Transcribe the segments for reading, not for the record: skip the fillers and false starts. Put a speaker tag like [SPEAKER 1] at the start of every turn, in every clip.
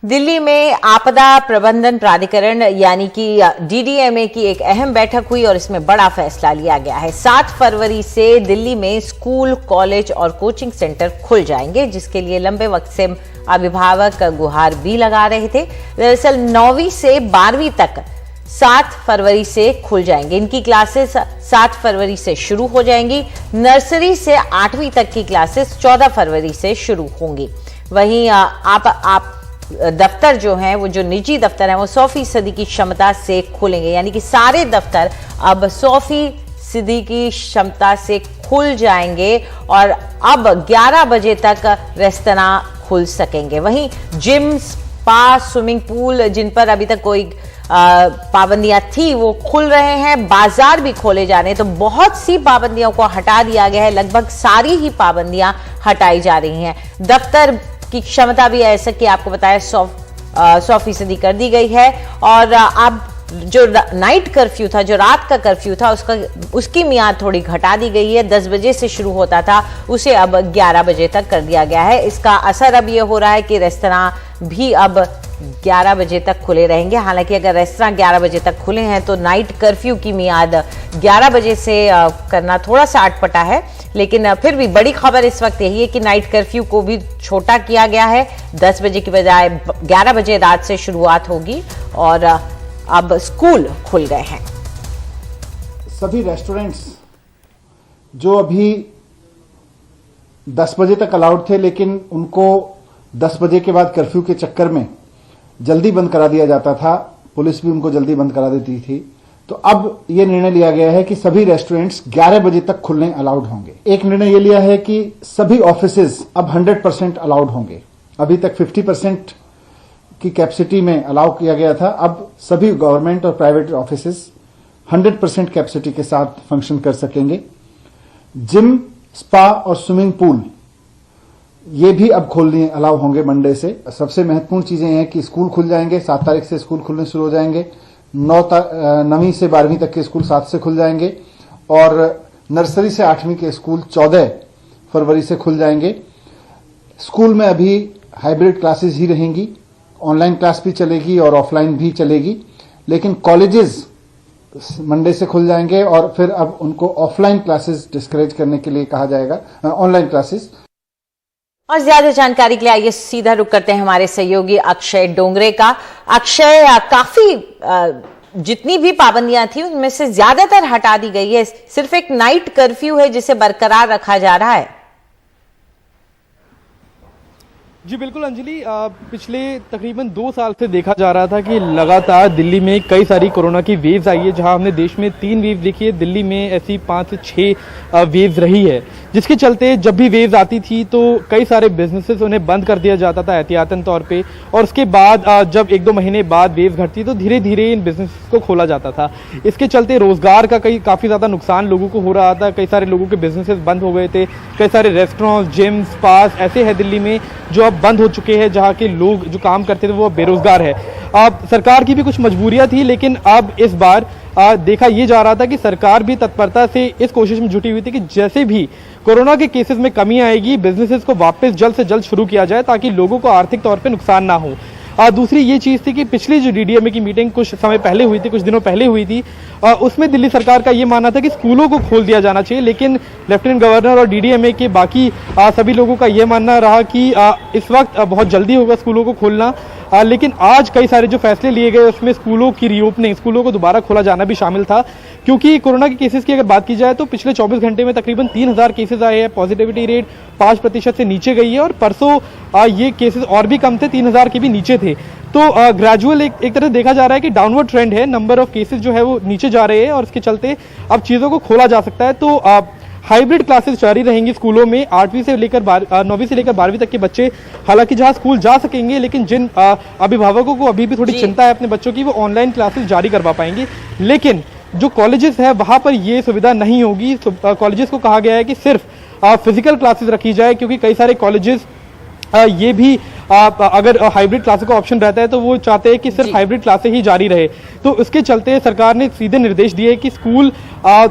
[SPEAKER 1] दिल्ली में आपदा प्रबंधन प्राधिकरण यानी कि डीडीएमए की एक अहम बैठक हुई और इसमें बड़ा फैसला लिया गया है। 7 फरवरी से दिल्ली में स्कूल, कॉलेज और कोचिंग सेंटर खुल जाएंगे, जिसके लिए लंबे वक्त से अभिभावक गुहार भी लगा रहे थे। दरअसल 9वीं से 12वीं तक 7 फरवरी से खुल जाएंगे। इनकी क्लासेस 7 फरवरी से शुरू हो जाएंगी। नर्सरी से 8वीं तक की क्लासेस 14 फरवरी से शुरू होंगी। वहीं आप दफ्तर जो हैं, वो जो निजी दफ्तर हैं, वो 100% की क्षमता से खुलेंगे, यानी कि सारे दफ्तर अब 100% की क्षमता से खुल जाएंगे और अब 11 बजे तक रेस्तरां खुल सकेंगे। वहीं जिम, स्पा, स्विमिंग पूल, जिन पर अभी तक कोई पाबंदियां थी, वो खुल रहे हैं। बाजार भी खोले जा रहे हैं। तो बहुत सी पाबंदियों को हटा दिया गया है। लगभग सारी ही पाबंदियां हटाई जा रही हैं। दफ्तर की क्षमता भी ऐसा कि आपको बताया 100% कर दी गई है। और अब जो नाइट कर्फ्यू था, जो रात का कर्फ्यू था, उसकी मियाद थोड़ी घटा दी गई है। 10 बजे से शुरू होता था, उसे अब 11 बजे तक कर दिया गया है। इसका असर अब यह हो रहा है कि रेस्तरां भी अब 11 बजे तक खुले रहेंगे। हालांकि अगर रेस्तरां 11 बजे तक खुले हैं तो नाइट कर्फ्यू की मियाद 11 बजे से करना थोड़ा सा अटपटा है, लेकिन फिर भी बड़ी खबर इस वक्त यही है कि नाइट कर्फ्यू को भी छोटा किया गया है। 10 बजे की बजाय 11 बजे रात से शुरुआत होगी और अब स्कूल खुल गए हैं।
[SPEAKER 2] सभी रेस्टोरेंट्स जो अभी 10 बजे तक अलाउड थे, लेकिन उनको 10 बजे के बाद कर्फ्यू के चक्कर में जल्दी बंद करा दिया जाता था, पुलिस भी उनको जल्दी बंद करा देती थी, तो अब यह निर्णय लिया गया है कि सभी रेस्टोरेंट्स 11 बजे तक खुलने अलाउड होंगे। एक निर्णय यह लिया है कि सभी ऑफिसेज अब 100% अलाउड होंगे। अभी तक 50% की कैपेसिटी में अलाउ किया गया था, अब सभी गवर्नमेंट और प्राइवेट ऑफिसेज 100% कैपेसिटी के साथ फंक्शन कर सकेंगे। जिम, स्पा और स्विमिंग पूल ये भी अब खोलने अलाउ होंगे मंडे से। सबसे महत्वपूर्ण चीजें हैं कि स्कूल खुल जाएंगे। 7 तारीख से स्कूल खुलने शुरू हो जाएंगे। 9वीं से 12वीं तक के स्कूल 7 से खुल जाएंगे और नर्सरी से 8वीं के स्कूल 14 फरवरी से खुल जाएंगे। स्कूल में अभी हाइब्रिड क्लासेस ही रहेंगी, ऑनलाइन क्लास भी चलेगी और ऑफलाइन भी चलेगी, लेकिन कॉलेजेस मंडे से खुल जाएंगे और फिर अब उनको ऑफलाइन क्लासेस डिस्करेज करने के लिए कहा जाएगा, ऑनलाइन क्लासेस।
[SPEAKER 1] और ज्यादा जानकारी के लिए आइए सीधा रुक करते हैं हमारे सहयोगी अक्षय डोंगरे का। अक्षय, काफी जितनी भी पाबंदियां थी उनमें से ज्यादातर हटा दी गई है, सिर्फ एक नाइट कर्फ्यू है जिसे बरकरार रखा जा रहा है।
[SPEAKER 3] जी बिल्कुल अंजलि, पिछले तकरीबन 2 साल से देखा जा रहा था कि लगातार दिल्ली में कई सारी कोरोना की वेव्स आई है। जहां हमने देश में 3 वेव देखी है, दिल्ली में ऐसी 5 से 6 वेव्स रही है, जिसके चलते जब भी वेव्स आती थी तो कई सारे बिजनेसेस उन्हें बंद कर दिया जाता था एहतियातन तौर पे, और उसके बाद जब 1-2 महीने बाद वेव्स घटती तो धीरे धीरे इन बिजनेसेस को खोला जाता था। इसके चलते रोजगार का काफी ज्यादा नुकसान लोगों को हो रहा था। कई सारे लोगों के बिजनेसेस बंद हो गए थे। कई सारे रेस्टोरेंट, जिम, स्पास ऐसे है दिल्ली में जो अब बंद हो चुके हैं, जहां के लोग जो काम करते थे वो बेरोजगार है। अब सरकार की भी कुछ मजबूरियां थी, लेकिन अब इस बार देखा यह जा रहा था कि सरकार भी तत्परता से इस कोशिश में जुटी हुई थी कि जैसे भी कोरोना के केसेस में कमी आएगी, बिजनेसेस को वापस जल्द से जल्द शुरू किया जाए ताकि लोगों को आर्थिक तौर पे नुकसान ना हो। दूसरी ये चीज थी कि पिछली जो डीडीएमए की मीटिंग कुछ समय पहले हुई थी, कुछ दिनों पहले हुई थी, उसमें दिल्ली सरकार का ये मानना था कि स्कूलों को खोल दिया जाना चाहिए, लेकिन लेफ्टिनेंट गवर्नर और डीडीएमए के बाकी सभी लोगों का ये मानना रहा कि इस वक्त बहुत जल्दी होगा स्कूलों को खोलना। लेकिन आज कई सारे जो फैसले लिए गए उसमें स्कूलों की रीओपनिंग, स्कूलों को दोबारा खोला जाना भी शामिल था, क्योंकि कोरोना के केसेस की अगर बात की जाए तो पिछले 24 घंटे में तकरीबन 3000 केसेस आए हैं। पॉजिटिविटी रेट 5% से नीचे गई है और परसों ये केसेस और भी कम थे, 3000 के भी नीचे थे। तो ग्रेजुअल एक तरह देखा जा रहा है कि डाउनवर्ड ट्रेंड है, नंबर ऑफ केसेस जो है वो नीचे जा रहे हैं और इसके चलते अब चीजों को खोला जा सकता है। तो हाइब्रिड क्लासेस जारी रहेंगी स्कूलों में। 9वीं से लेकर 12वीं तक के बच्चे हालांकि जहां स्कूल जा सकेंगे, लेकिन जिन अभिभावकों को अभी भी थोड़ी चिंता है अपने बच्चों की, वो ऑनलाइन क्लासेस जारी करवा पाएंगे। लेकिन जो कॉलेजेस है वहां पर ये सुविधा नहीं होगी। कॉलेजेस को कहा गया है कि सिर्फ फिजिकल क्लासेस रखी जाए, क्योंकि कई सारे कॉलेजेस ये भी अगर हाइब्रिड क्लासेस का ऑप्शन रहता है तो वो चाहते हैं कि सिर्फ हाइब्रिड क्लासेस ही जारी रहे। तो उसके चलते सरकार ने सीधे निर्देश दिए कि स्कूल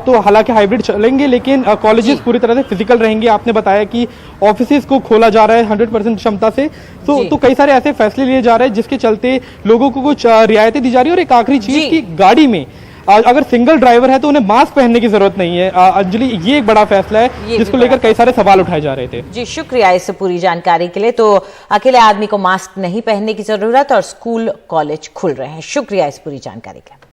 [SPEAKER 3] तो हालांकि हाइब्रिड चलेंगे लेकिन कॉलेजेस पूरी तरह से फिजिकल रहेंगे। आपने बताया कि ऑफिसेज को खोला जा रहा है 100% क्षमता से। तो कई सारे ऐसे फैसले लिए जा रहे हैं जिसके चलते लोगों को कुछ रियायतें दी जा रही है। और एक आखिरी चीज की गाड़ी में अगर सिंगल ड्राइवर है तो उन्हें मास्क पहनने की जरूरत नहीं है। अंजलि, ये एक बड़ा फैसला है जिसको लेकर कई सारे सवाल उठाए जा रहे थे।
[SPEAKER 1] जी शुक्रिया इस पूरी जानकारी के लिए। तो अकेले आदमी को मास्क नहीं पहनने की जरूरत और स्कूल कॉलेज खुल रहे हैं। शुक्रिया इस पूरी जानकारी के लिए।